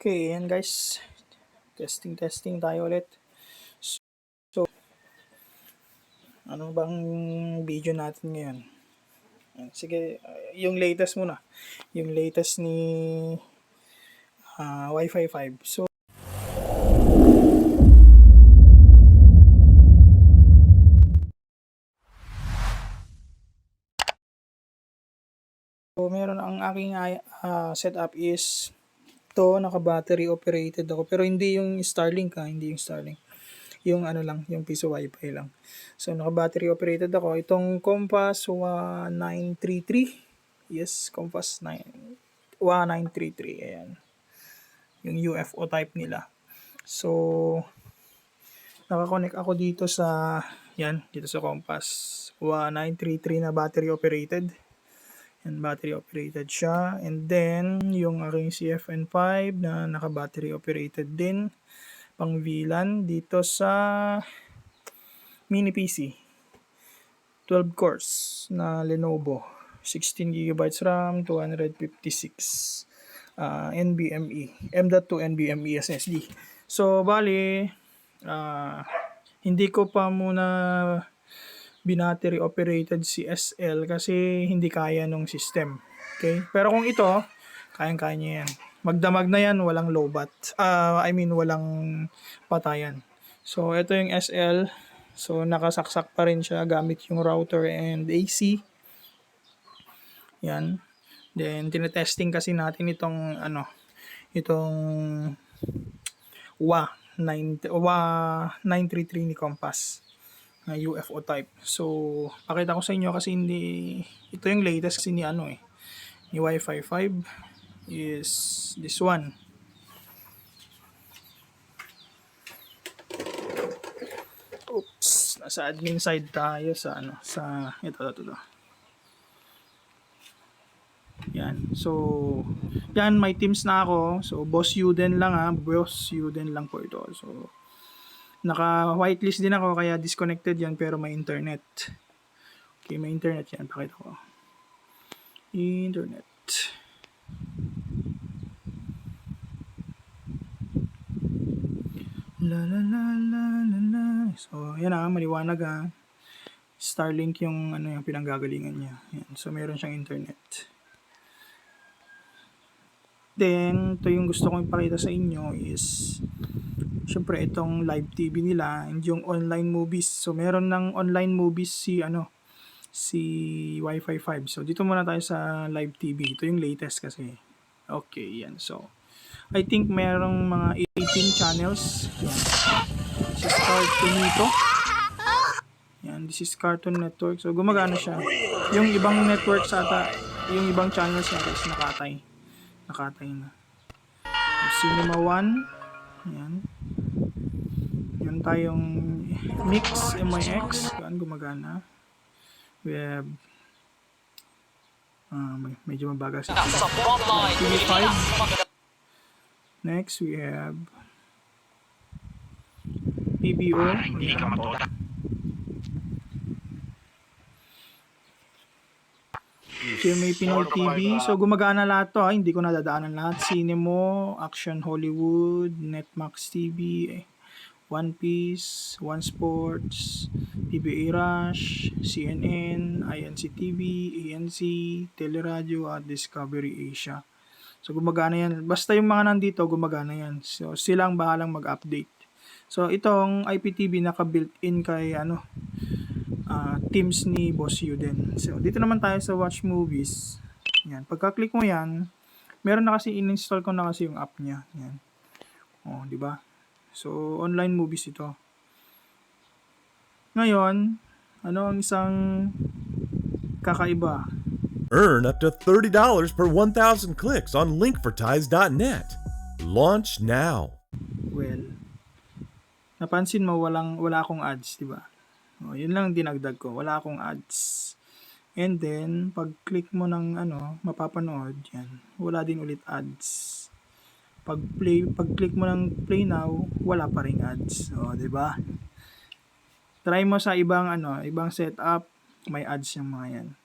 Okay, ayan guys. Testing tayo ulit. So, ano bang video natin ngayon? Sige, yung latest muna. Yung latest ni Wi-Fi 5. So, meron ang aking setup is to naka-battery operated ako. Pero hindi yung Starlink hindi yung Starlink. Yung ano lang, yung piso Wi-Fi lang. So, naka-battery operated ako. Itong Compass 1933. Yes, Compass 1933. Ayan. Yung UFO type nila. So, nakakonect ako dito sa, dito sa Compass 1933 na battery operated. And battery operated siya. And then, yung aking CFN5 na naka-battery operated din. Pang VLAN dito sa mini PC. 12 cores na Lenovo. 16GB RAM, 256 NVMe. M.2 NVMe SSD. So, bali, hindi ko pa muna binattery operated si SL kasi hindi kaya nung system. Okay? Pero kung ito, kayang-kaya niya yan. Magdamag na yan, walang lowbat. Walang patayan. So, ito yung SL. So, nakasaksak pa rin siya gamit yung router and AC. Yan. Then, tinetesting kasi natin itong WA933 ni Compass na UFO type. So, pakita ko sa inyo kasi ito yung latest kasi ni Wi-Fi 5 is this one. Oops, nasa admin side tayo sa ito. Yan. So, yan, may Teams na ako. So, Boss Yuden lang Boss Yuden lang po ito. So, naka-whitelist din ako kaya disconnected yan pero may internet. Okay, may internet yan. Pakita ko. Internet. La la la la la la. So, yan maliwanag Starlink yung yung pinanggagalingan niya. Yan. So, meron siyang internet. Then, ito yung gusto kong ipakita sa inyo is syempre itong live TV nila and yung online movies. So, meron ng online movies si Wi-Fi 5. So, dito muna tayo sa live TV. Ito yung latest kasi. Okay, yan. So, I think merong mga 18 channels. Yan. This is Cartoon ito. Yan, this is Cartoon Network. So, gumagana siya. Yung ibang networks yung ibang channels niya guys, nakatay na. Cinema 1. Yan. Yan tayong Mix MIX. Yan, gumagana. We have medyo mabagal sa TV5. Next, we have PBO. GMA Pinoy TV. So, gumagana lahat to hindi ko nadadaanan lahat. Cinemo, Action Hollywood, Netmax TV, One Piece, One Sports, PBA Rush, CNN, INC TV, ANC, Teleradio, at Discovery Asia. So, gumagana yan. Basta yung mga nandito, gumagana yan. So, silang bahalang mag-update. So, itong IPTV naka-built-in kay Teams ni Boss Yuden. So, dito naman tayo sa Watch Movies. Yan. Pagka-click mo yan, meron na kasi in-install ko na kasi yung app niya. Yan. Oh, di ba? So, online movies ito. Ngayon, ano ang isang kakaiba? Earn up to $30 per 1,000 clicks on linkforties.net. Launch now. Well, napansin mo wala akong ads, di ba? Oh, yun lang dinagdag ko. Wala akong ads. And then, pag-click mo ng mapapanood, yan. Wala din ulit ads. Pag-click mo ng play now, wala pa ring ads. O, di ba? Try mo sa ibang setup, may ads yung mga yan.